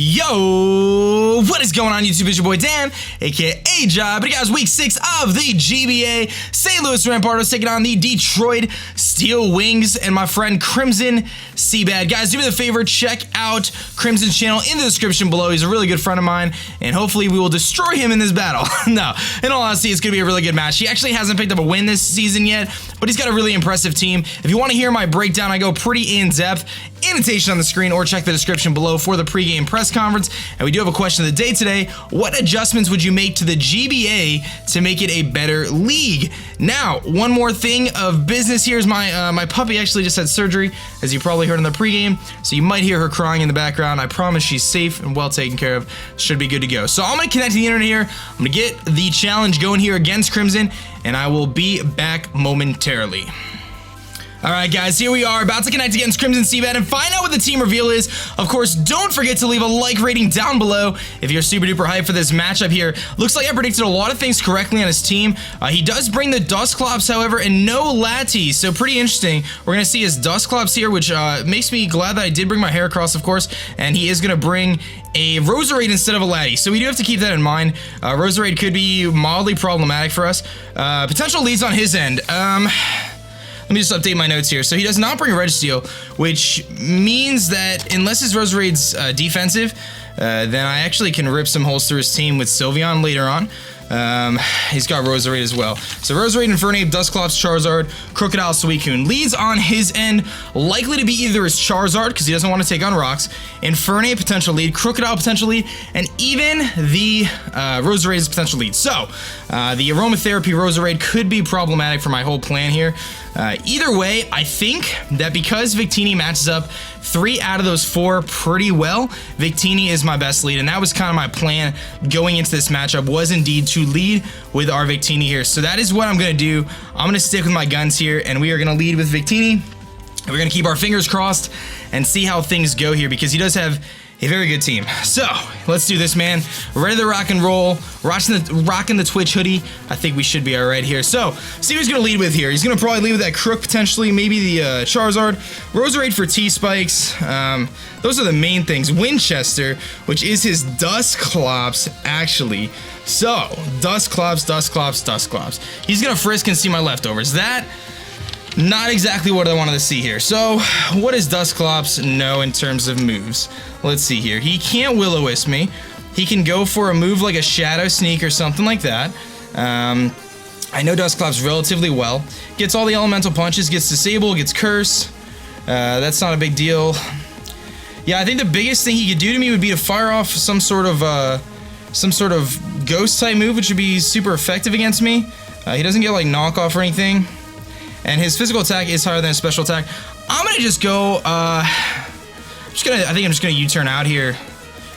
Yo, what is going on YouTube? It's your boy Dan, aka aDrive. But guys, week 6 of the GBA St. Louis Rampardos taking on the Detroit Steelwings and my friend Crimson Seabad. Guys, do me the favor, check out Crimson's channel in the description below. He's a really good friend of mine, and hopefully we will destroy him in this battle. No, in all honesty, it's going to be a really good match. He actually hasn't picked up a win this season yet, but he's got a really impressive team. If you want to hear my breakdown, I go pretty in-depth. Annotation on the screen, or check the description below for the pregame press conference. And we do have a question of the day today. What adjustments would you make to the GBA to make it a better league? Now, one more thing of business here is my puppy actually just had surgery, as you probably heard in the pregame, so you might hear her crying in the background. I promise she's safe and well taken care of. Should be good to go. So I'm going to connect to the internet here. I'm going to get the challenge going here against Crimson, and I will be back momentarily. Alright guys, here we are, about to connect against Crimson Seabad and find out what the team reveal is. Of course, don't forget to leave a like rating down below if you're super duper hyped for this matchup here. Looks like I predicted a lot of things correctly on his team. He does bring the Dusclops, however, and no Latias, so pretty interesting. We're going to see his Dusclops here, which makes me glad that I did bring my Heracross, of course, and he is going to bring a Roserade instead of a Lati, so we do have to keep that in mind. Roserade could be mildly problematic for us. Potential leads on his end. Let me just update my notes here. So he does not bring Registeel, which means that unless his Roserade's defensive, then I actually can rip some holes through his team with Sylveon later on. He's got Roserade as well. So Roserade, Infernape, Dusclops, Charizard, Crocodile, Suicune. Leads on his end, likely to be either his Charizard, because he doesn't want to take on rocks, Infernape potential lead, Crocodile potential lead, and even the Roserade's potential lead. So, the Aromatherapy Roserade could be problematic for my whole plan here. Either way, I think that because Victini matches up 3 out of those 4 pretty well, Victini is my best lead, and that was kind of my plan going into this matchup, was indeed to lead with our Victini here. So that is what I'm going to do. I'm going to stick with my guns here, and we are going to lead with Victini. We're going to keep our fingers crossed and see how things go here, because he does have a very good team. So, let's do this, man. Ready to rock and roll. Rocking the Twitch hoodie. I think we should be alright here. So, see who's going to lead with here. He's going to probably lead with that Crook, potentially. Maybe the Charizard. Roserade for T-Spikes. Those are the main things. Winchester, which is his Dusclops, actually. So, Dusclops, Dusclops, Dusclops. He's going to frisk and see my leftovers. That... not exactly what I wanted to see here. So, what does Dusclops know in terms of moves? Let's see here. He can't Will-O-Wisp me. He can go for a move like a Shadow Sneak or something like that. I know Dusclops relatively well. Gets all the elemental punches, gets Disable, gets Curse. That's not a big deal. Yeah, I think the biggest thing he could do to me would be to fire off some sort of Ghost type move, which would be super effective against me. He doesn't get like knockoff or anything. And his physical attack is higher than his special attack. I'm gonna just go, I think I'm just gonna U-turn out here.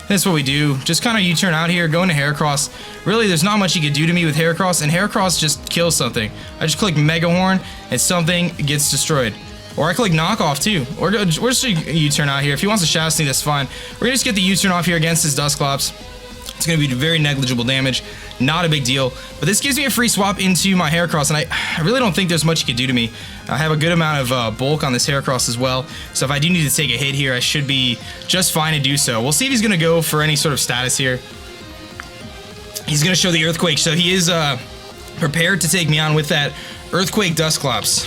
That's what we do. Just kind of U-turn out here, go into Heracross. Really, there's not much he could do to me with Heracross, and Heracross just kills something. I just click Mega Horn, and something gets destroyed. Or I click Knockoff, too. Or we're just gonna U-turn out here. If he wants to Shadow Sneak, that's fine. We're gonna just get the U-turn off here against his Dusclops. It's going to be very negligible damage, not a big deal, but this gives me a free swap into my Heracross, and I really don't think there's much he can do to me. I have a good amount of bulk on this Heracross as well, so if I do need to take a hit here, I should be just fine to do so. We'll see if he's going to go for any sort of status here. He's going to show the Earthquake, so he is prepared to take me on with that Earthquake Dusclops.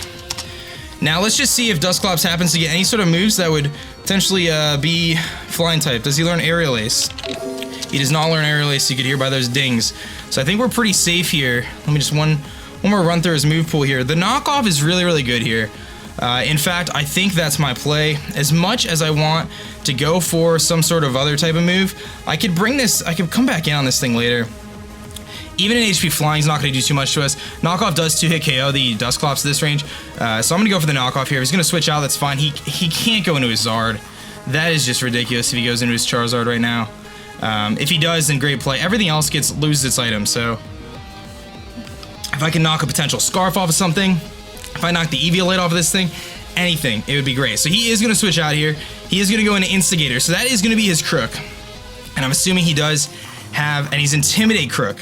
Now let's just see if Dusclops happens to get any sort of moves that would potentially be Flying type. Does he learn Aerial Ace? He does not learn Aerial Ace, you could hear by those dings. So I think we're pretty safe here. Let me just one more run through his move pool here. The knockoff is really, really good here. In fact, I think that's my play. As much as I want to go for some sort of other type of move, I could bring this, I could come back in on this thing later. Even in HP Flying is not going to do too much to us. Knockoff does 2-hit KO the Dusclops this range. So I'm going to go for the knockoff here. If he's going to switch out, that's fine. He can't go into his Zard. That is just ridiculous if he goes into his Charizard right now. If he does, then great play. Everything else loses its item, so if I can knock a potential Scarf off of something, if I knock the Eviolite off of this thing, anything, it would be great. So he is going to switch out here. He is going to go into Instigator, so that is going to be his Crook. And I'm assuming he does have, and he's Intimidate Crook.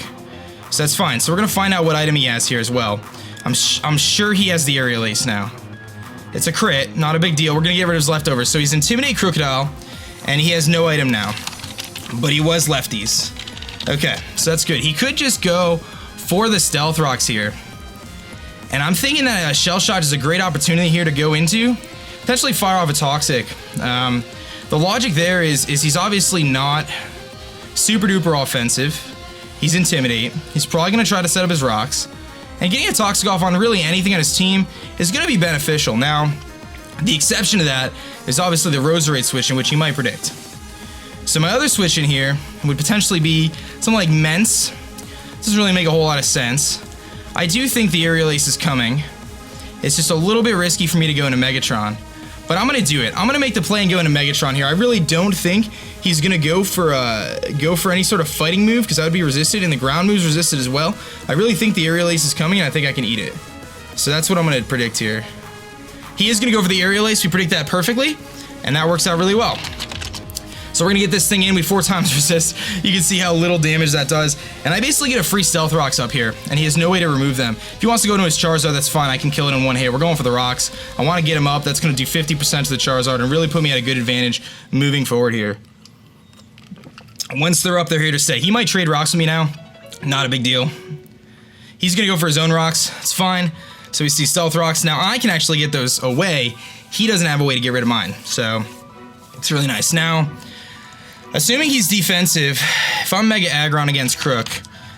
So that's fine. So we're gonna find out what item he has here as well. I'm sure he has the aerial ace now. It's a crit, not a big deal. We're gonna get rid of his leftovers. So he's Intimidate Crocodile, and he has no item now. But he was lefties. Okay, so that's good. He could just go for the Stealth Rocks here. And I'm thinking that a Shell Shock is a great opportunity here to go into. Potentially fire off a Toxic. The logic there is he's obviously not super duper offensive. He's Intimidate. He's probably gonna try to set up his rocks. And getting a Toxic off on really anything on his team is gonna be beneficial. Now, the exception to that is obviously the Roserade switch in which he might predict. So my other switch in here would potentially be something like Mence. Doesn't really make a whole lot of sense. I do think the aerial ace is coming. It's just a little bit risky for me to go into Megatron. But I'm gonna do it. I'm gonna make the play and go into Megatron here. I really don't think he's gonna go for any sort of fighting move, because that would be resisted, and the ground move's resisted as well. I really think the aerial ace is coming, and I think I can eat it. So that's what I'm gonna predict here. He is gonna go for the aerial ace. We predict that perfectly, and that works out really well. So we're gonna get this thing in. We 4 times resist. You can see how little damage that does. And I basically get a free Stealth Rocks up here, and he has no way to remove them. If he wants to go into his Charizard, that's fine. I can kill it in one hit. We're going for the rocks. I want to get him up. That's gonna do 50% to the Charizard and really put me at a good advantage moving forward here. Once they're up, they're here to stay. He might trade rocks with me now. Not a big deal. He's gonna go for his own rocks. It's fine. So we see Stealth Rocks. Now I can actually get those away. He doesn't have a way to get rid of mine. So it's really nice. Now, assuming he's defensive, if I'm Mega Aggron against Crook,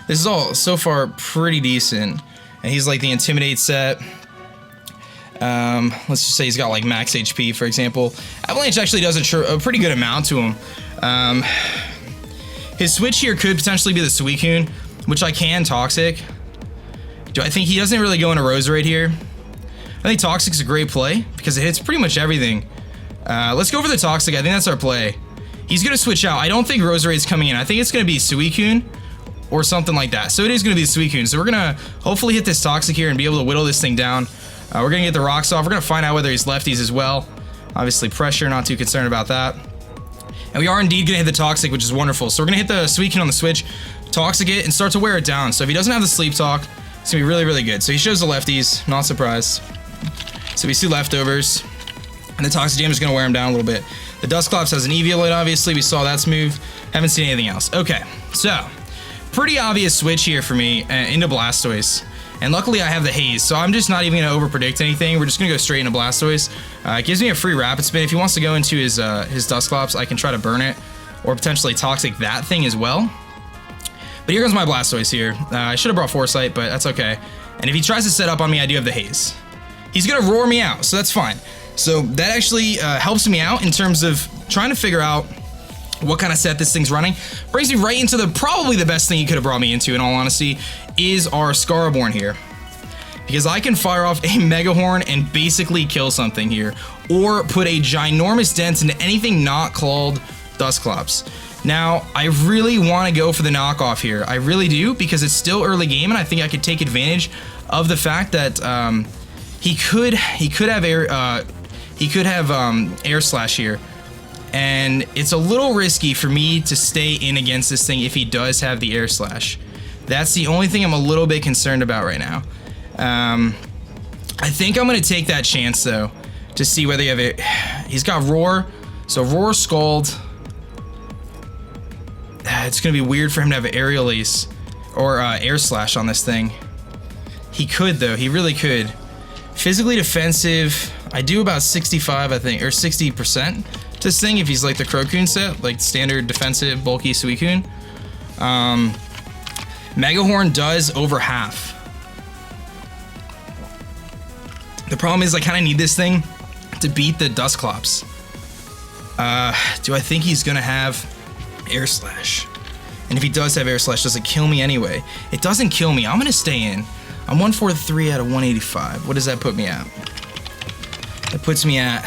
this is all so far pretty decent. And he's like the Intimidate set. Let's just say he's got like max HP, for example. Avalanche actually does a pretty good amount to him. His switch here could potentially be the Suicune, which I can Toxic. Do I think he doesn't really go into Roserade here? I think Toxic's a great play because it hits pretty much everything. Let's go for the Toxic. I think that's our play. He's gonna switch out. I don't think Roserade's coming in. I think it's gonna be Suicune or something like that. So it is gonna be Suicune. So we're gonna hopefully hit this Toxic here and be able to whittle this thing down. We're gonna get the rocks off. We're gonna find out whether he's lefties as well. Obviously pressure, not too concerned about that. And we are indeed gonna hit the Toxic, which is wonderful. So we're gonna hit the Suicune on the switch, Toxic it, and start to wear it down. So if he doesn't have the Sleep Talk, it's gonna be really, really good. So he shows the lefties, not surprised. So we see leftovers, and the Toxic Jam is gonna wear him down a little bit. The Dusclops has an Eviolite, obviously. We saw that smooth. Haven't seen anything else. Okay, so pretty obvious switch here for me into Blastoise. And luckily I have the Haze, so I'm just not even gonna over-predict anything. We're just gonna go straight into Blastoise. It gives me a free Rapid Spin. If he wants to go into his Dusclops, I can try to burn it, or potentially Toxic that thing as well. But here comes my Blastoise here. I should have brought Foresight, but that's okay. And if he tries to set up on me, I do have the Haze. He's gonna roar me out, so that's fine. So that actually helps me out in terms of trying to figure out what kind of set this thing's running. Brings me right into probably the best thing he could have brought me into, in all honesty, is our Scaraborn here. Because I can fire off a Mega Horn and basically kill something here, or put a ginormous dent into anything not called Dusclops. Now, I really want to go for the knockoff here. I really do, because it's still early game, and I think I could take advantage of the fact that he could have Air Slash here, and it's a little risky for me to stay in against this thing if he does have the Air Slash. That's the only thing I'm a little bit concerned about right now. I think I'm gonna take that chance though, to see whether you have it. He's got Roar, so Roar, Scald. It's gonna be weird for him to have an Aerial Ace or Air Slash on this thing. He could though, he really could. Physically defensive, I do about 65, I think, or 60% to this thing if he's like the Crocune set, like standard defensive bulky Suicune. Mega Horn does over half. The problem is I kind of need this thing to beat the Dusclops. Do I think he's gonna have Air Slash? And if he does have Air Slash, does it kill me anyway? It doesn't kill me. I'm gonna stay in. I'm 143 out of 185. What does that put me at? That puts me at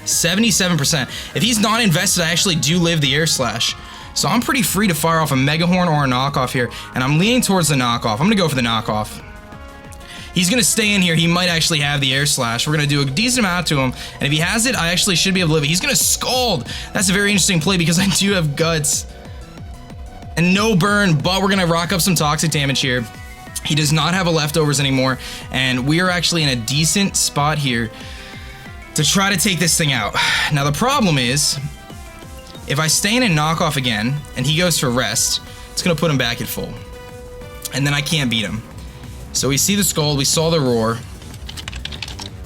77%. If he's not invested, I actually do live the Air Slash. So I'm pretty free to fire off a Mega Horn or a knockoff here, and I'm leaning towards the knockoff. I'm gonna go for the knockoff. He's gonna stay in here. He might actually have the Air Slash. We're gonna do a decent amount to him, and if he has it, I actually should be able to live it. He's gonna Scald. That's a very interesting play because I do have Guts. and no burn, but we're gonna rock up some toxic damage here. He does not have a leftovers anymore, and we are actually in a decent spot here to try to take this thing out. Now the problem is, if I stay in and knock off again, and he goes for rest, it's gonna put him back at full. And then I can't beat him. So we see the Scald, we saw the Roar,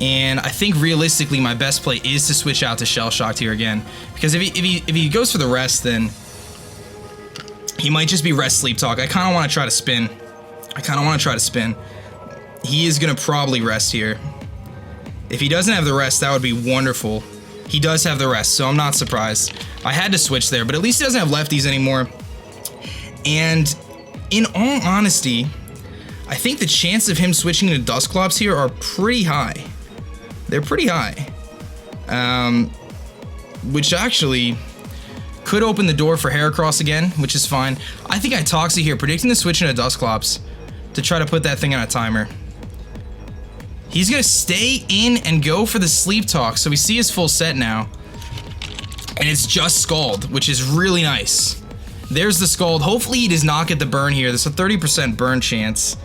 and I think realistically my best play is to switch out to Shell Shocked here again. Because if he goes for the rest, then he might just be rest sleep talk. I kinda wanna try to spin. He is gonna probably rest here. If he doesn't have the rest, that would be wonderful. He does have the rest, so I'm not surprised. I had to switch there, but at least he doesn't have lefties anymore. And in all honesty, I think the chance of him switching to Dusclops here are pretty high. They're pretty high. Which actually could open the door for Heracross again, which is fine. I think I Toxie here, predicting the switch into Dusclops to try to put that thing on a timer. He's gonna stay in and go for the Sleep Talk, so we see his full set now. And it's just Scald, which is really nice. There's the Scald. Hopefully he does not get the burn here. There's a 30% burn chance.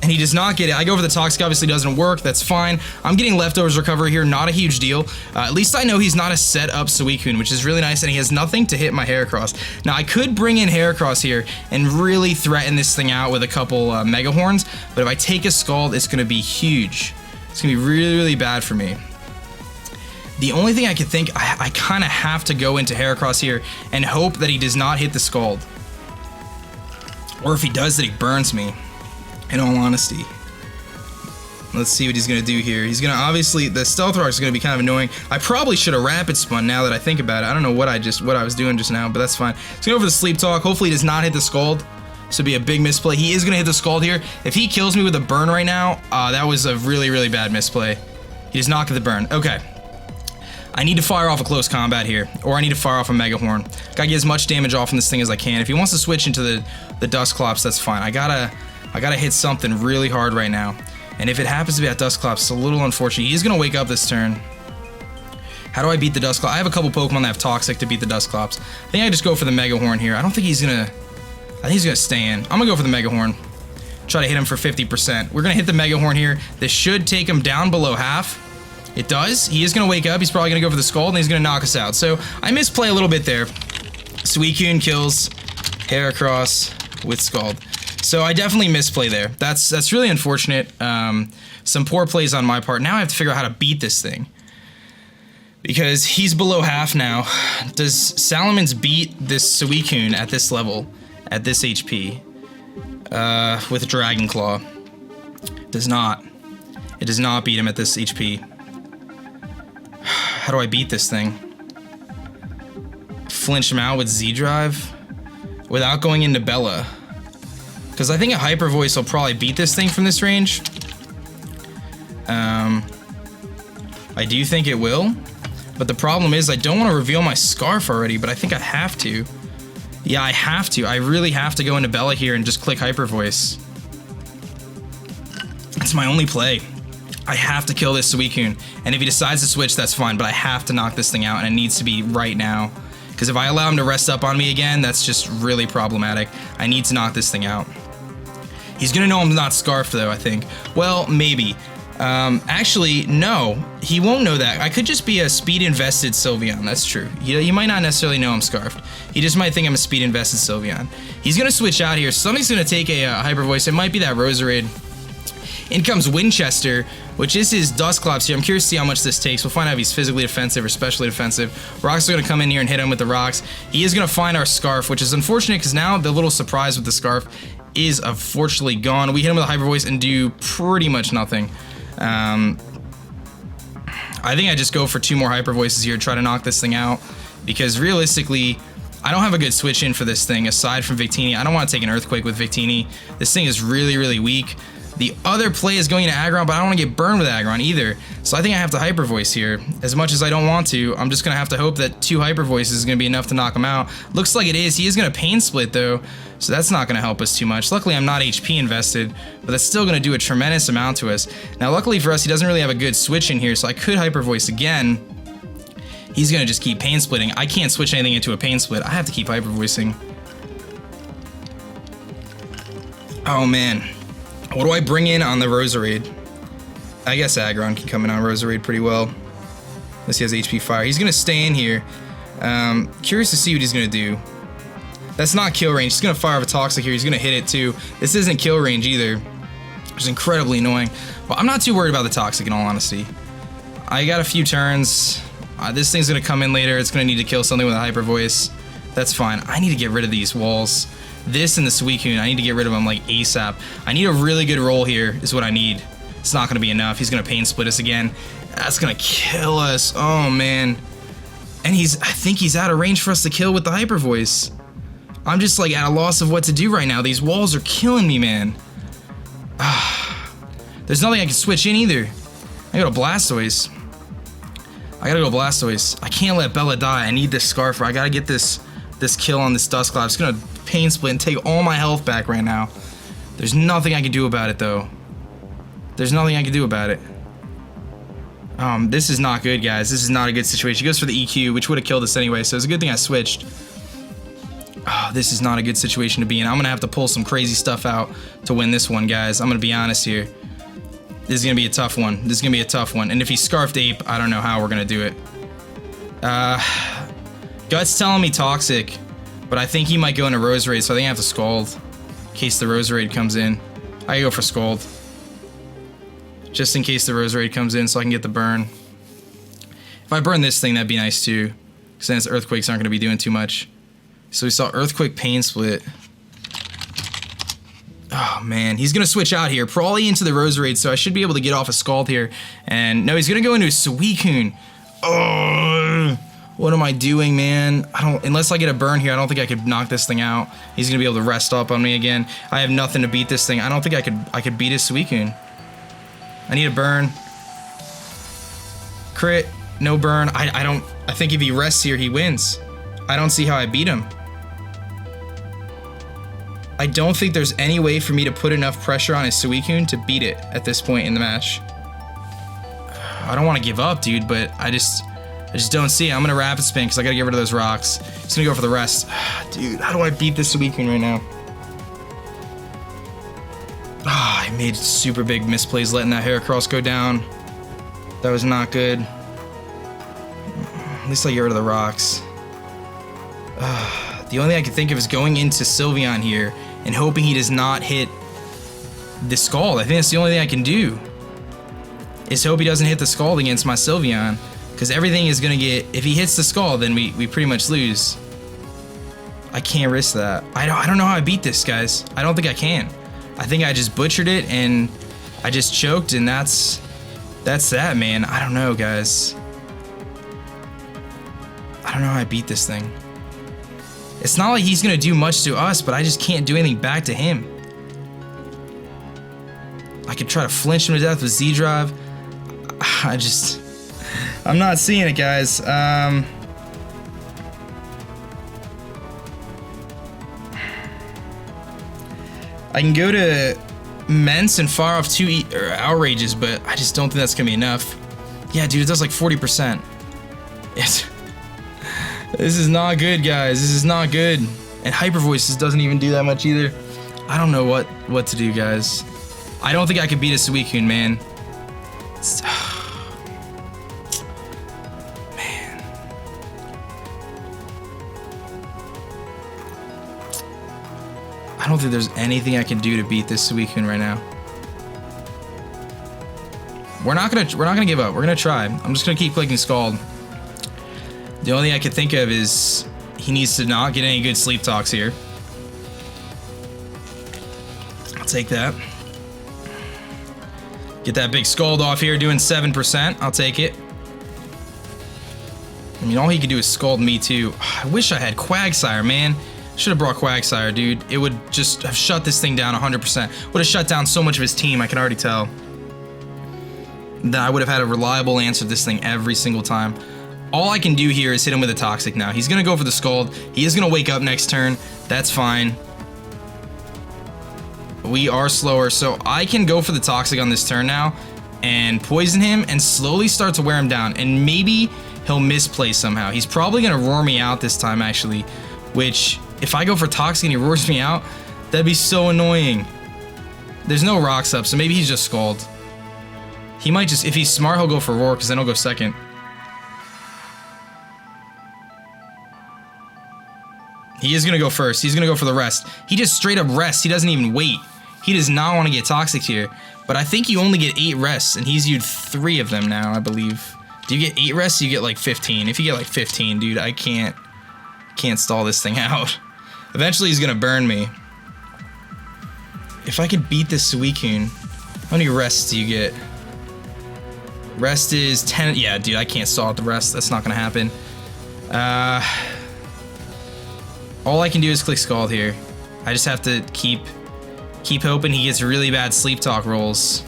And he does not get it. I go for the Toxic, obviously doesn't work. That's fine. I'm getting leftovers recovery here, not a huge deal. At least I know he's not a set up Suicune, which is really nice, and he has nothing to hit my Heracross. Now I could bring in Heracross here and really threaten this thing out with a couple Mega Horns, but if I take a Scald, it's gonna be huge. It's gonna be really, really bad for me. The only thing I can think, I kind of have to go into Heracross here and hope that he does not hit the Scald. Or if he does, that he burns me, in all honesty. Let's see what he's going to do here. He's going to obviously, the Stealth Rock is going to be kind of annoying. I probably should have Rapid Spun now that I think about it. I don't know what I was doing just now, but that's fine. He's going to go for the Sleep Talk. Hopefully he does not hit the Scald. This would be a big misplay. He is going to hit the Scald here. If he kills me with a burn right now, that was a really, really bad misplay. He does not get the burn. Okay. I need to fire off a close combat here, or I need to fire off a Mega Horn. Gotta get as much damage off in this thing as I can. If he wants to switch into the Dusclops, that's fine. I gotta hit something really hard right now. And if it happens to be at Dusclops, it's a little unfortunate. He's gonna wake up this turn. How do I beat the Dusclops? I have a couple Pokemon that have Toxic to beat the Dusclops. I think I just go for the Mega Horn here. I think he's gonna stay in. I'm gonna go for the Mega Horn. Try to hit him for 50%. We're gonna hit the Mega Horn here. This should take him down below half. It does. He is going to wake up. He's probably going to go for the Scald, and he's going to knock us out. So I misplay a little bit there. Suicune kills Heracross with Scald. So I definitely misplay there. That's really unfortunate. Some poor plays on my part. Now I have to figure out how to beat this thing, because he's below half now. Does Salamence beat this Suicune at this level, at this HP, with Dragon Claw? Does not. It does not beat him at this HP. How do I beat this thing? Flinch him out with Z-Drive without going into Bella. Because I think a Hyper Voice will probably beat this thing from this range. I do think it will. But the problem is I don't want to reveal my Scarf already, but I think I have to. Yeah, I have to. I really have to go into Bella here and just click Hyper Voice. It's my only play. I have to kill this Suicune, and if he decides to switch, that's fine, but I have to knock this thing out, and it needs to be right now. Because if I allow him to rest up on me again, that's just really problematic. I need to knock this thing out. He's gonna know I'm not Scarfed, though, I think. Well, maybe. Actually, no. He won't know that. I could just be a speed-invested Sylveon, that's true. He might not necessarily know I'm Scarfed. He just might think I'm a speed-invested Sylveon. He's gonna switch out here. Somebody's gonna take a Hyper Voice. It might be that Roserade. In comes Winchester, which is his Dusclops here. I'm curious to see how much this takes. We'll find out if he's physically defensive or specially defensive. Rocks are going to come in here and hit him with the rocks. He is going to find our Scarf, which is unfortunate because now the little surprise with the Scarf is unfortunately gone. We hit him with a Hyper Voice and do pretty much nothing. I think I just go for 2 more Hyper Voices here to try to knock this thing out, because realistically, I don't have a good switch in for this thing aside from Victini. I don't want to take an Earthquake with Victini. This thing is really, really weak. The other play is going into Aggron, but I don't want to get burned with Aggron either. So I think I have to Hyper Voice here. As much as I don't want to, I'm just going to have to hope that 2 Hyper Voices is going to be enough to knock him out. Looks like it is. He is going to Pain Split, though, so that's not going to help us too much. Luckily, I'm not HP invested, but that's still going to do a tremendous amount to us. Now, luckily for us, he doesn't really have a good switch in here, so I could Hyper Voice again. He's gonna just keep pain splitting. I can't switch anything into a pain split. I have to keep hyper voicing. Oh man. What do I bring in on the Roserade? I guess Aggron can come in on Roserade pretty well. Unless he has HP Fire. He's gonna stay in here. Curious to see what he's gonna do. That's not kill range. He's gonna fire off a Toxic here. He's gonna hit it too. This isn't kill range either. Which is incredibly annoying. But I'm not too worried about the Toxic in all honesty. I got a few turns. This thing's gonna come in later. It's gonna need to kill something with a Hyper Voice. That's fine. I need to get rid of these walls. This and the Suicune, I need to get rid of them like ASAP. I need a really good roll here is what I need. It's not gonna be enough. He's gonna pain split us again. That's gonna kill us. Oh man. And I think he's out of range for us to kill with the Hyper Voice. I'm just like at a loss of what to do right now. These walls are killing me, man. There's nothing I can switch in either. I gotta go Blastoise. I can't let Bella die. I need this Scarfer. I gotta get this kill on this Dusclops. It's gonna pain split and take all my health back right now. There's nothing I can do about it though. There's nothing I can do about it. This is not good, guys. This is not a good situation. He goes for the EQ, which would have killed us anyway, so it's a good thing I switched. Oh, this is not a good situation to be in. I'm gonna have to pull some crazy stuff out to win this one, guys. I'm gonna be honest here. This is gonna be a tough one. And if he Scarfed Ape, I don't know how we're gonna do it. Gut's telling me Toxic, but I think he might go into Roserade, so I think I have to Scald in case the Roserade comes in. I go for Scald. Just in case the Roserade comes in so I can get the burn. If I burn this thing, that'd be nice too, because then his Earthquakes aren't gonna be doing too much. So we saw Earthquake Pain Split. Oh man, he's gonna switch out here, probably into the Roserade, so I should be able to get off a Scald here. And no, he's gonna go into a Suicune. Oh, what am I doing, man? Unless I get a burn here, I don't think I could knock this thing out. He's gonna be able to rest up on me again. I have nothing to beat this thing. I don't think I could beat his Suicune. I need a burn. Crit, no burn. I think if he rests here, he wins. I don't see how I beat him. I don't think there's any way for me to put enough pressure on his Suicune to beat it at this point in the match. I don't want to give up, dude, but I just don't see it. I'm gonna Rapid Spin because I gotta get rid of those rocks. He's gonna go for the rest. Dude, how do I beat this Suicune right now? I made super big misplays letting that Heracross go down. That was not good. At least I get rid of the rocks. The only thing I can think of is going into Sylveon here and hoping he does not hit the Scald. I think that's the only thing I can do. Is hope he doesn't hit the Scald against my Sylveon. Because everything is going to get... If he hits the Scald, then we pretty much lose. I can't risk that. I don't know how I beat this, guys. I don't think I can. I think I just butchered it and I just choked, and that's that, man. I don't know, guys. I don't know how I beat this thing. It's not like he's gonna do much to us, but I just can't do anything back to him. I could try to flinch him to death with Z-Drive. I'm not seeing it, guys. I can go to Mence and fire off 2 Outrages, but I just don't think that's gonna be enough. Yeah, dude, it does like 40%. This is not good, guys. This is not good. And Hyper Voices doesn't even do that much either. I don't know what to do, guys. I don't think I could beat a Suicune, man. Man. I don't think there's anything I can do to beat this Suicune right now. We're not gonna give up. We're gonna try. I'm just gonna keep clicking Scald. The only thing I can think of is he needs to not get any good sleep talks here. I'll take that. Get that big Scald off here, doing 7%. I'll take it. I mean, all he could do is Scald me too. I wish I had Quagsire, man. Should have brought Quagsire, dude. It would just have shut this thing down 100%. Would have shut down so much of his team, I can already tell. That I would have had a reliable answer to this thing every single time. All I can do here is hit him with a Toxic now. He's going to go for the Scald. He is going to wake up next turn. That's fine. We are slower, so I can go for the Toxic on this turn now and poison him and slowly start to wear him down. And maybe he'll misplay somehow. He's probably gonna roar me out this time, actually, which if I go for Toxic and he roars me out, that'd be so annoying. There's no rocks up, so maybe he's just Scald. He might just, if he's smart, he'll go for Roar, because then he'll go second. He is gonna go first. He's gonna go for the rest. He just straight up rests. He doesn't even wait. He does not want to get Toxic here. But I think you only get 8 rests, and he's used 3 of them now, I believe. Do you get 8 rests? You get like 15. If you get like 15, dude, I can't stall this thing out. Eventually, he's gonna burn me. If I could beat this Suicune, how many rests do you get? Rest is 10. Yeah, dude, I can't stall out the rest. That's not gonna happen. All I can do is click Scald here. I just have to keep hoping he gets really bad Sleep Talk rolls.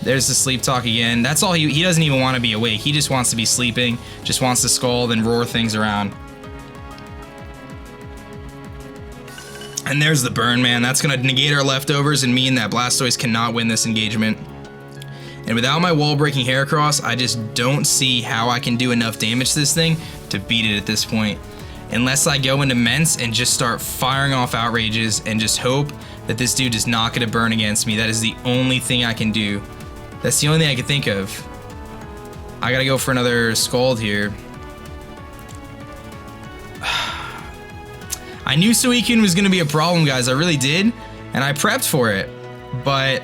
There's the Sleep Talk again. That's all he doesn't even want to be awake. He just wants to be sleeping, just wants to Scald and roar things around. And there's the burn, man. That's gonna negate our leftovers and mean that Blastoise cannot win this engagement. And without my wall-breaking Heracross, I just don't see how I can do enough damage to this thing to beat it at this point. Unless I go into Mence and just start firing off Outrages and just hope that this dude is not gonna burn against me. That is the only thing I can do. That's the only thing I can think of. I gotta go for another Scald here. I knew Suicune was gonna be a problem, guys. I really did, and I prepped for it, but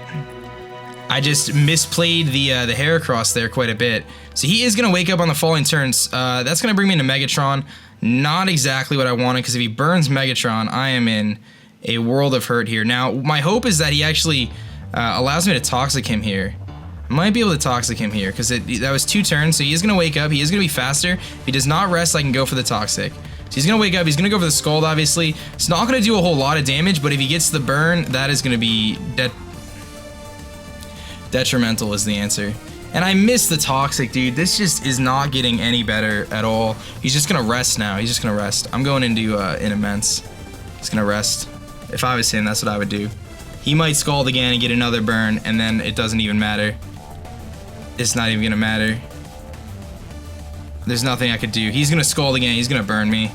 I just misplayed the Heracross there quite a bit. So he is gonna wake up on the following turns. That's gonna bring me into Megatron. Not exactly what I wanted, because if he burns Megatron, I am in a world of hurt here. Now, my hope is that he actually allows me to Toxic him here. I might be able to Toxic him here, because that was 2 turns, so he is going to wake up. He is going to be faster. If he does not rest, I can go for the Toxic. So he's going to wake up. He's going to go for the Scald, obviously. It's not going to do a whole lot of damage, but if he gets the burn, that is going to be detrimental is the answer. And I miss the Toxic, dude. This just is not getting any better at all. He's just gonna rest now. He's just gonna rest. I'm going into an Immense. He's gonna rest. If I was him, that's what I would do. He might Scald again and get another burn, and then it doesn't even matter. It's not even gonna matter. There's nothing I could do. He's gonna Scald again. He's gonna burn me.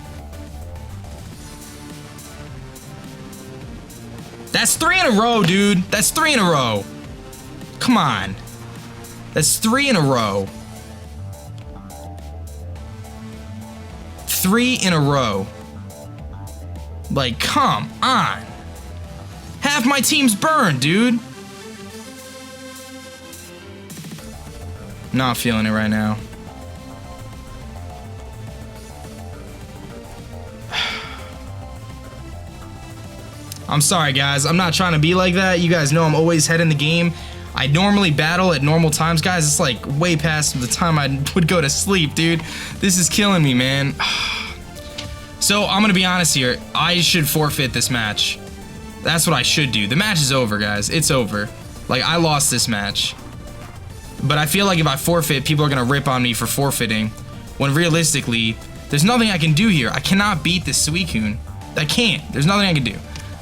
That's 3 in a row, dude. That's 3 in a row. Come on. That's 3 in a row. 3 in a row. Like, come on. Half my team's burned, dude. Not feeling it right now. I'm sorry, guys. I'm not trying to be like that. You guys know I'm always head in the game. I normally battle at normal times, guys. It's like way past the time I would go to sleep, dude. This is killing me, man. So I'm gonna be honest here. I should forfeit this match. That's what I should do. The match is over, guys. It's over. Like, I lost this match. But I feel like if I forfeit, people are gonna rip on me for forfeiting. When realistically, there's nothing I can do here. I cannot beat this Suicune. I can't. There's nothing I can do.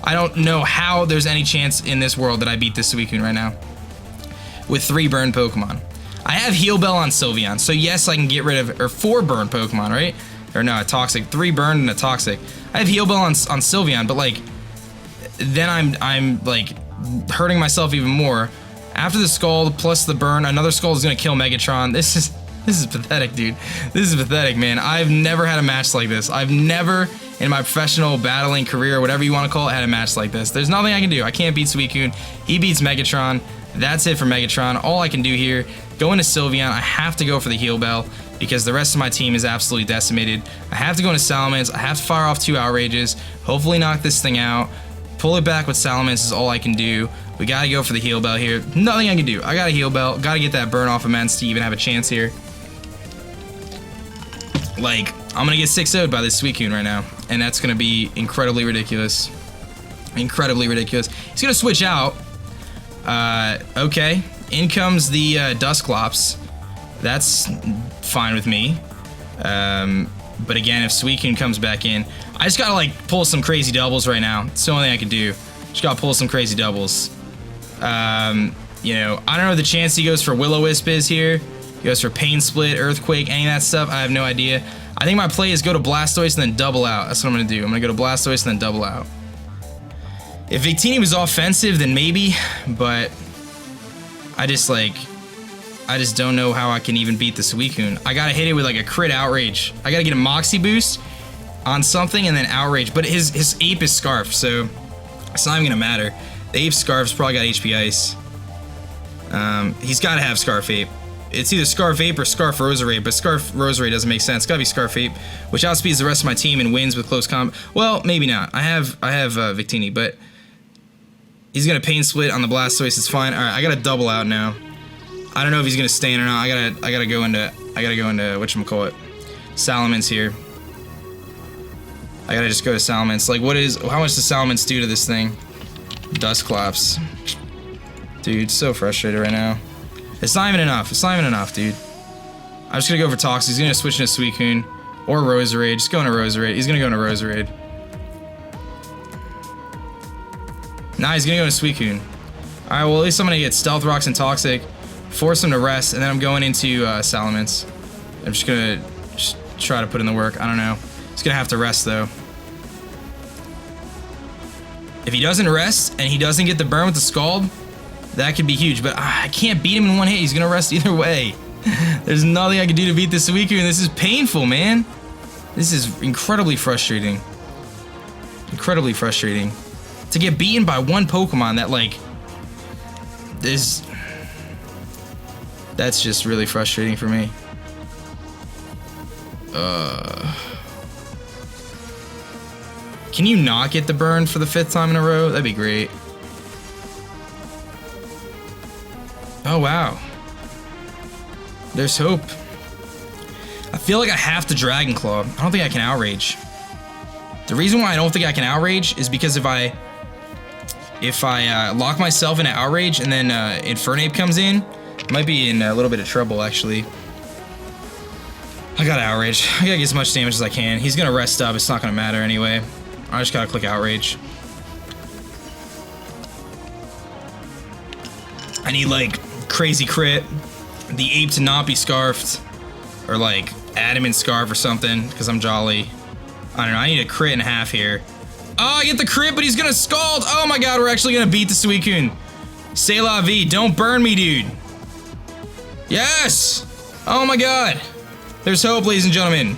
I don't know how there's any chance in this world that I beat this Suicune right now. With 3 burn Pokemon. I have Heal Bell on Sylveon, so yes, I can get rid of, or 4 burn Pokemon, right? Or no, a Toxic, 3 burned and a Toxic. I have Heal Bell on Sylveon, but like, then I'm like hurting myself even more. After the Scald plus the burn, another Scald is gonna kill Megatron. This is pathetic, dude. This is pathetic, man. I've never had a match like this. I've never in my professional battling career, whatever you want to call it, had a match like this. There's nothing I can do. I can't beat Suicune. He beats Megatron. That's it for Megatron. All I can do here, go into Sylveon. I have to go for the Heal Bell because the rest of my team is absolutely decimated. I have to go into Salamence. I have to fire off 2 Outrages. Hopefully knock this thing out. Pull it back with Salamence is all I can do. We gotta go for the Heal Bell here. Nothing I can do. I got a Heal Bell. Gotta get that burn off Immense to even have a chance here. Like, I'm gonna get 6-0'd by this Suicune right now. And that's gonna be incredibly ridiculous. Incredibly ridiculous. He's gonna switch out. Okay. In comes the Dusclops. That's fine with me. But again, if Suicune comes back in, I just gotta like pull some crazy doubles right now. It's the only thing I can do. Just gotta pull some crazy doubles. You know, I don't know what the chance he goes for Will-O-Wisp is here. He goes for Pain Split, Earthquake, any of that stuff. I have no idea. I think my play is go to Blastoise and then double out. That's what I'm going to do. I'm going to go to Blastoise and then double out. If Victini was offensive, then maybe, but I just don't know how I can even beat the Suicune. I gotta hit it with like a crit Outrage. I gotta get a Moxie boost on something and then Outrage. But his Ape is Scarf, so it's not even gonna matter. The Ape Scarf's probably got HP Ice. He's gotta have Scarf Ape. It's either Scarf Ape or Scarf Roserade, but Scarf Roserade doesn't make sense. It's gotta be Scarf Ape, which outspeeds the rest of my team and wins with close combat. Well, maybe not. I have Victini, but he's gonna Pain Split on the Blastoise. It's fine. All right, I gotta double out now. I don't know if he's gonna stand or not. I gotta go into whatchamacallit, Salamence here. I gotta just go to Salamence. Like, how much does Salamence do to this thing? Dusclops. Dude, so frustrated right now. It's not even enough. It's not even enough, dude. I'm just gonna go for Toxic. He's gonna switch into Suicune or Roserade. Just go into Roserade. He's gonna go into Roserade. Nah, he's gonna go into Suicune. Alright, well, at least I'm gonna get Stealth Rocks and Toxic, force him to rest, and then I'm going into Salamence. I'm just gonna try to put in the work. I don't know. He's gonna have to rest, though. If he doesn't rest, and he doesn't get the burn with the Scald, that could be huge, but I can't beat him in one hit. He's gonna rest either way. There's nothing I can do to beat this Suicune. This is painful, man. This is incredibly frustrating. Incredibly frustrating. To get beaten by one Pokemon that, like, that's just really frustrating for me. Can you not get the burn for the 5th time in a row? That'd be great. Oh, wow. There's hope. I feel like I have to Dragon Claw. I don't think I can Outrage. The reason why I don't think I can Outrage is because if I lock myself into Outrage and then Infernape comes in, I might be in a little bit of trouble, actually. I gotta Outrage. I gotta get as much damage as I can. He's gonna rest up. It's not gonna matter anyway. I just gotta click Outrage. I need, like, crazy crit, the Ape to not be Scarfed, or, like, Adamant Scarf or something, because I'm jolly. I don't know. I need a crit and a half here. Oh, I get the crit, but he's gonna Scald. Oh my god, we're actually gonna beat the Suicune. C'est la vie. Don't burn me, dude. Yes! Oh my god. There's hope, ladies and gentlemen.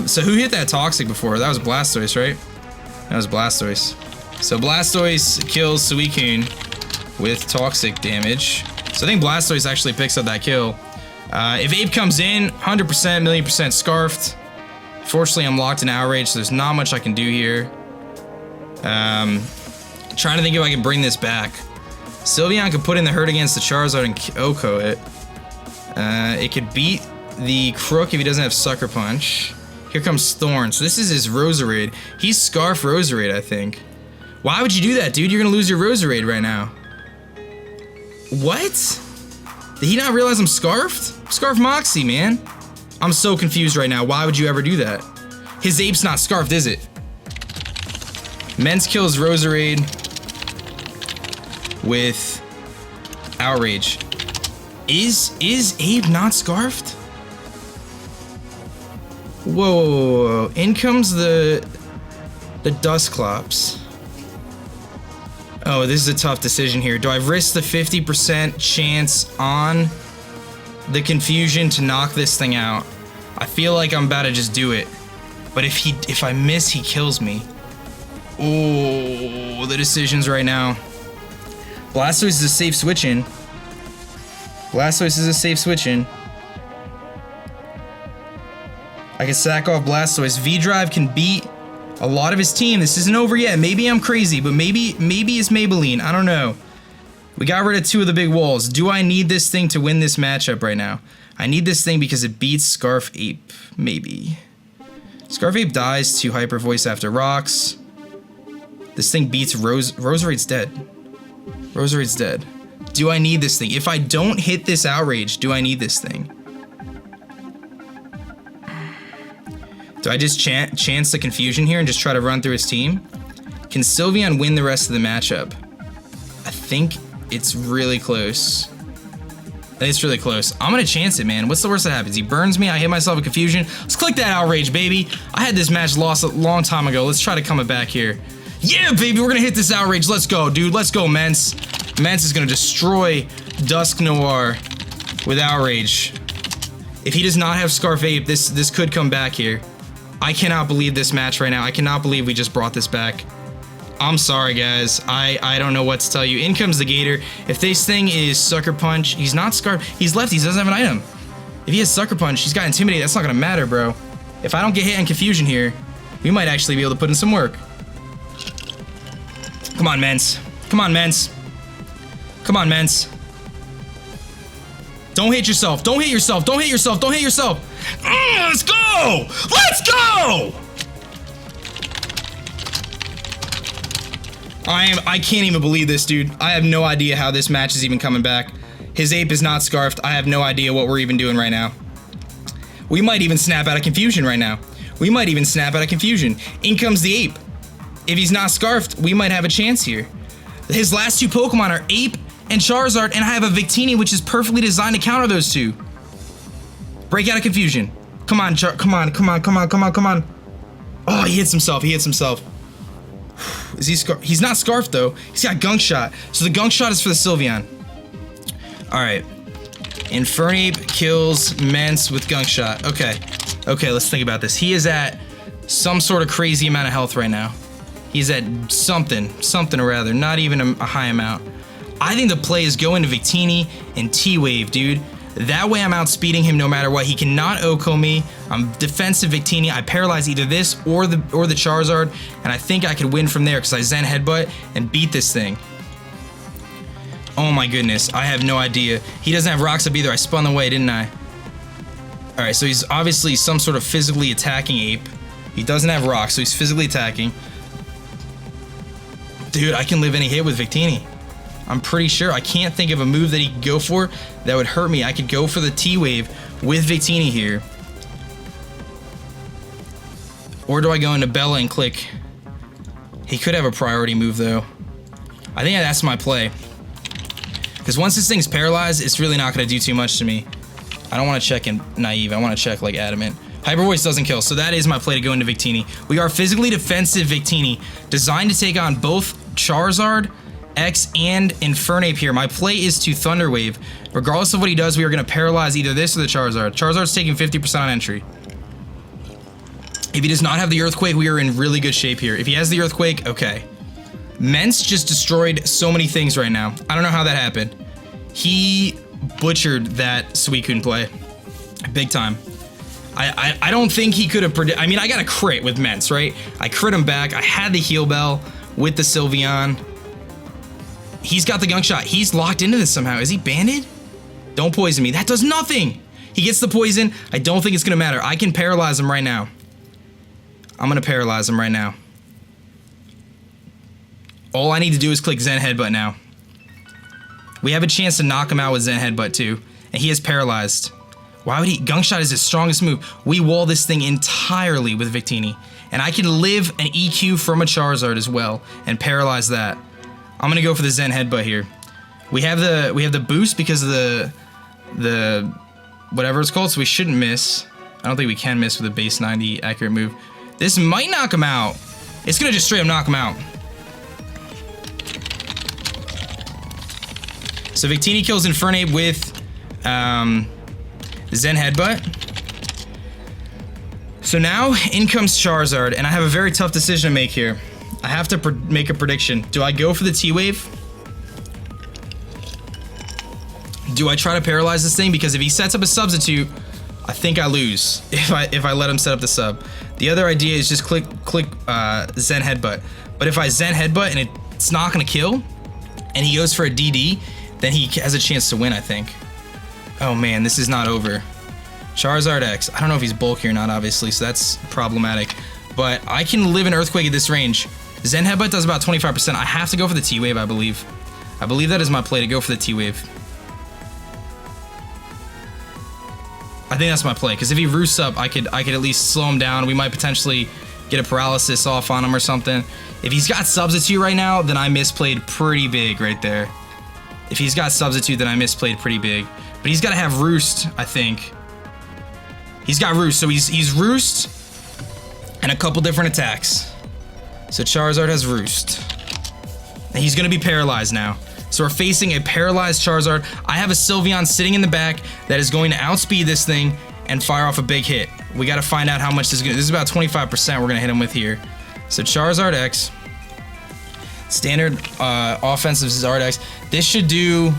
So who hit that Toxic before? That was Blastoise, right? That was Blastoise. So Blastoise kills Suicune with Toxic damage. So I think Blastoise actually picks up that kill. If Ape comes in, 100%, million percent Scarfed. Fortunately, I'm locked in Outrage, so there's not much I can do here. Trying to think if I can bring this back. Sylveon could put in the hurt against the Charizard and OHKO it. It could beat the Crook if he doesn't have Sucker Punch. Here comes Thorn. So this is his Roserade. He's Scarf Roserade, I think. Why would you do that, dude? You're gonna lose your Roserade right now. What? Did he not realize I'm Scarfed? Scarf Moxie, man. I'm so confused right now. Why would you ever do that? His Ape's not Scarfed, is it? Mens kills Roserade with Outrage. Is Ape not Scarfed? Whoa. In comes the Dusclops. Oh, this is a tough decision here. Do I risk the 50% chance on the confusion to knock this thing out? I feel like I'm about to just do it. But if I miss, he kills me. Oh, the decisions right now. Blastoise is a safe switch in. Blastoise is a safe switch in. I can sack off Blastoise. V-Drive can beat a lot of his team. This isn't over yet. Maybe I'm crazy, but maybe it's Maybelline. I don't know. We got rid of 2 of the big walls. Do I need this thing to win this matchup right now? I need this thing because it beats Scarf Ape. Maybe. Scarf Ape dies to Hyper Voice after rocks. This thing beats Roserade's dead. Roserade's dead. Do I need this thing? If I don't hit this Outrage, do I need this thing? Do I just chance the confusion here and just try to run through his team? Can Sylveon win the rest of the matchup? I think it's really close. I It's really close. I'm gonna chance it, man. What's the worst that happens? He burns me, I hit myself with confusion. Let's click that outrage, baby. I had this match lost a long time ago. Let's try to come it back here. Yeah, baby, we're gonna hit this outrage. Let's go, dude. Let's go, Mence. Mence is gonna destroy Dusk Noir with outrage. If he does not have Scarf Ape, this could come back here. I cannot believe this match right now. I cannot believe we just brought this back. I'm sorry, guys. I don't know what to tell you. In comes the Gator. If this thing is Sucker Punch, he's not Scarf. He's left. He doesn't have an item. If he has Sucker Punch, he's got Intimidate. That's not gonna matter, bro. If I don't get hit on Confusion here, we might actually be able to put in some work. Come on, Mence. Come on, Mence. Come on, Mence. Don't hit yourself. Don't hit yourself. Don't hit yourself. Don't hit yourself. Let's go. Let's go. I can't even believe this, dude. I have no idea how this match is even coming back. His ape is not scarfed. I have no idea what we're even doing right now. We might even snap out of confusion right now. We might even snap out of confusion. In comes the ape. If he's not scarfed, we might have a chance here. His last two Pokemon are Ape and Charizard, and I have a Victini, which is perfectly designed to counter those two. Break out of confusion. Come on, come on, come on, come on, come on, come on. Oh, he hits himself. He hits himself. Is he scarfed? He's not scarfed, though. He's got Gunk Shot. So the Gunk Shot is for the Sylveon. All right. Infernape kills Mence with Gunk Shot. Okay. Okay, let's think about this. He is at some sort of crazy amount of health right now. He's at something or rather, not even a high amount. I think the play is go into Victini and T-Wave, dude. That way I'm outspeeding him no matter what. He cannot OHKO me. I'm defensive Victini. I paralyze either this or the Charizard, and I think I could win from there because I Zen Headbutt and beat this thing. Oh my goodness, I have no idea. He doesn't have Rocks Up either. I spun away, didn't I? All right, so he's obviously some sort of physically attacking ape. He doesn't have rocks, so he's physically attacking. Dude, I can live any hit with Victini. I'm pretty sure. I can't think of a move that he could go for that would hurt me. I could go for the T-Wave with Victini here. Or do I go into Bella and click? He could have a priority move, though. I think that's my play. Because once this thing's paralyzed, it's really not going to do too much to me. I don't want to check in Naive. I want to check, like, Adamant. Hyper Voice doesn't kill, so that is my play to go into Victini. We are physically defensive Victini, designed to take on both Charizard, X, and Infernape here. My play is to Thunder Wave. Regardless of what he does, we are going to paralyze either this or the Charizard. Charizard's taking 50% on entry. If he does not have the Earthquake, we are in really good shape here. If he has the Earthquake, okay. Mence just destroyed so many things right now. I don't know how that happened. He butchered that Suicune play. Big time. I don't think he could have predicted. I mean, I got a crit with Mence, right? I crit him back. I had the Heal Bell with the Sylveon. He's got the Gunk Shot. He's locked into this somehow. Is he banded? Don't poison me. That does nothing. He gets the poison. I don't think it's going to matter. I can paralyze him right now. I'm going to paralyze him right now. All I need to do is click Zen Headbutt now. We have a chance to knock him out with Zen Headbutt too. And he is paralyzed. Why would he? Gunk Shot is his strongest move. We wall this thing entirely with Victini. And I can live an EQ from a Charizard as well and paralyze that. I'm gonna go for the Zen Headbutt here. We have the boost because of the whatever it's called, so we shouldn't miss. I don't think we can miss with a base 90 accurate move. This might knock him out. It's gonna just straight up knock him out. So Victini kills Infernape with Zen Headbutt. So now in comes Charizard, and I have a very tough decision to make here. I have to make a prediction. Do I go for the T-Wave? Do I try to paralyze this thing? Because if he sets up a substitute, I think I lose if I let him set up the sub. The other idea is just click Zen Headbutt. But if I Zen Headbutt and it's not gonna kill, and he goes for a DD, then he has a chance to win, I think. Oh man, this is not over. Charizard X. I don't know if he's bulky or not, obviously, so that's problematic. But I can live an Earthquake at this range. Zen Headbutt does about 25%. I have to go for the T-Wave, I believe. I believe that is my play, to go for the T-Wave. I think that's my play, because if he roosts up, I could at least slow him down. We might potentially get a paralysis off on him or something. If he's got Substitute right now, then I misplayed pretty big right there. If he's got Substitute, then I misplayed pretty big. But he's got to have Roost, I think. He's got Roost, so he's Roost and a couple different attacks. So Charizard has Roost. And he's going to be paralyzed now. So we're facing a paralyzed Charizard. I have a Sylveon sitting in the back that is going to outspeed this thing and fire off a big hit. We got to find out how much this is going to. This is about 25% we're going to hit him with here. So Charizard X. Standard offensive Zard X. This should do...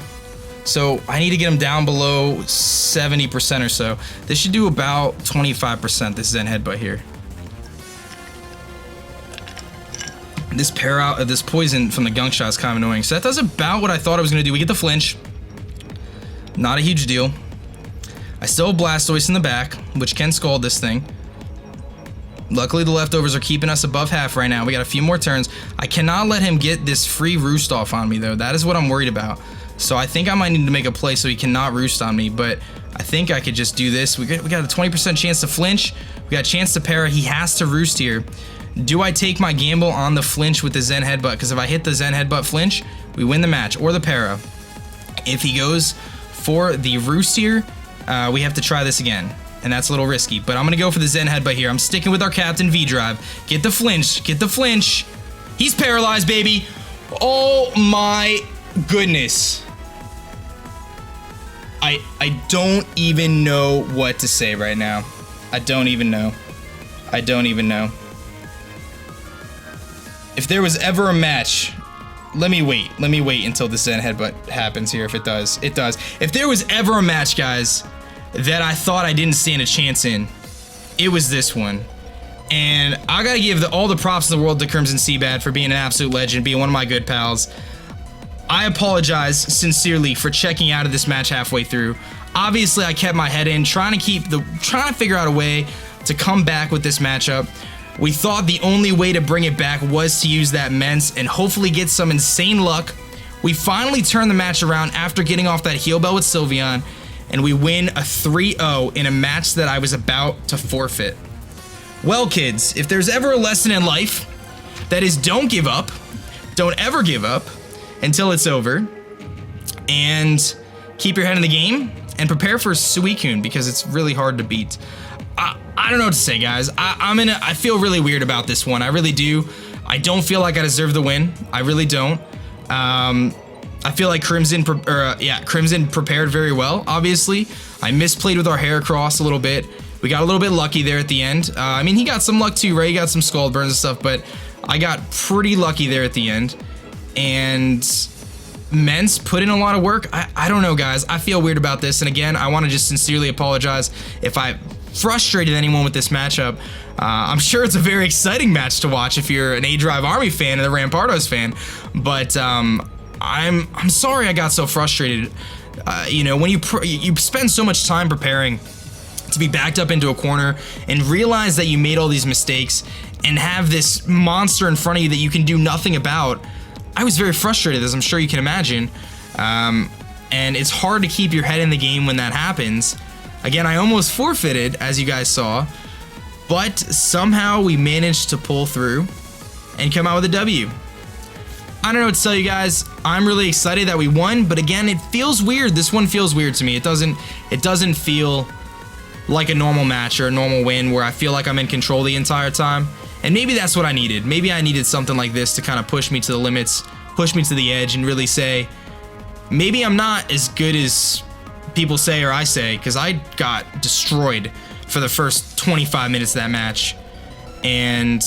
So I need to get him down below 70% or so. This should do about 25%, this Zen Headbutt here. This poison from the Gunk Shot is kind of annoying. So that does about what I thought I was going to do. We get the flinch. Not a huge deal. I still have Blastoise in the back, which can scald this thing. Luckily, the leftovers are keeping us above half right now. We got a few more turns. I cannot let him get this free Roost off on me, though. That is what I'm worried about. So I think I might need to make a play so he cannot Roost on me, but I think I could just do this. We got a 20% chance to flinch. We got a chance to para. He has to Roost here. Do I take my gamble on the flinch with the Zen Headbutt? Because if I hit the Zen Headbutt flinch, we win the match, or the para. If he goes for the Roost here, we have to try this again, and that's a little risky. But I'm going to go for the Zen Headbutt here. I'm sticking with our captain, V-Drive. Get the flinch. Get the flinch. He's paralyzed, baby. Oh, my goodness. I don't even know what to say right now. I don't even know. I don't even know. If there was ever a match, let me wait until the Zen Headbutt happens here. If it does, it does. If there was ever a match, guys, that I thought I didn't stand a chance in, it was this one. And I gotta give all the props in the world to Crimson Seabad for being an absolute legend, being one of my good pals. I apologize sincerely for checking out of this match halfway through. Obviously, I kept my head in, trying to figure out a way to come back with this matchup. We thought the only way to bring it back was to use that Mence and hopefully get some insane luck. We finally turned the match around after getting off that Heal Bell with Sylveon, and we win a 3-0 in a match that I was about to forfeit. Well, kids, if there's ever a lesson in life, that is don't give up. Don't ever give up until it's over. And keep your head in the game and prepare for Suicune because it's really hard to beat. I don't know what to say, guys. I feel really weird about this one. I really do. I don't feel like I deserve the win. I really don't. I feel like Crimson prepared very well, obviously. I misplayed with our Heracross a little bit. We got a little bit lucky there at the end. I mean, he got some luck too, right? He got some Scald Burns and stuff, but I got pretty lucky there at the end. And Mence put in a lot of work. I don't know, guys. I feel weird about this. And again, I want to just sincerely apologize if I frustrated anyone with this matchup. I'm sure it's a very exciting match to watch if you're an aDrive Army fan and a Rampardos fan, but I'm sorry I got so frustrated. You know, when you spend so much time preparing to be backed up into a corner and realize that you made all these mistakes and have this monster in front of you that you can do nothing about, I was very frustrated, as I'm sure you can imagine. And it's hard to keep your head in the game when that happens. Again, I almost forfeited, as you guys saw, but somehow we managed to pull through and come out with a W. I don't know what to tell you guys. I'm really excited that we won, but again, it feels weird. This one feels weird to me. It doesn't feel like a normal match or a normal win where I feel like I'm in control the entire time. And maybe that's what I needed. Maybe I needed something like this to kind of push me to the limits, push me to the edge, and really say, maybe I'm not as good as people say or I say, because I got destroyed for the first 25 minutes of that match. And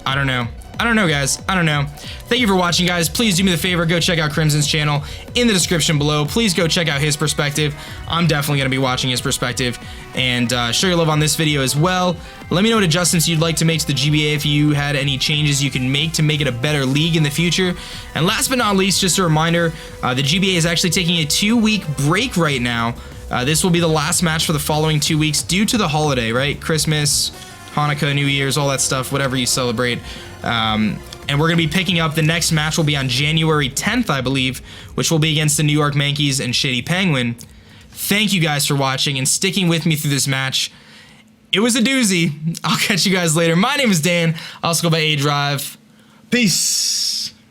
I don't know. I don't know, guys. I don't know. Thank you for watching, guys. Please do me the favor, go check out Crimson's channel in the description below. Please go check out his perspective. I'm definitely going to be watching his perspective, and show your love on this video as well. Let me know what adjustments you'd like to make to the GBA if you had any changes you can make to make it a better league in the future. And last but not least, just a reminder, the GBA is actually taking a 2-week break right now. This will be the last match for the following 2 weeks due to the holiday, right? Christmas, Hanukkah, New Year's, all that stuff, whatever you celebrate. And we're going to be picking up, the next match will be on January 10th, I believe, which will be against the New York Yankees and Shady Penguin. Thank you guys for watching and sticking with me through this match. It was a doozy. I'll catch you guys later. My name is Dan. I also go by aDrive. Peace.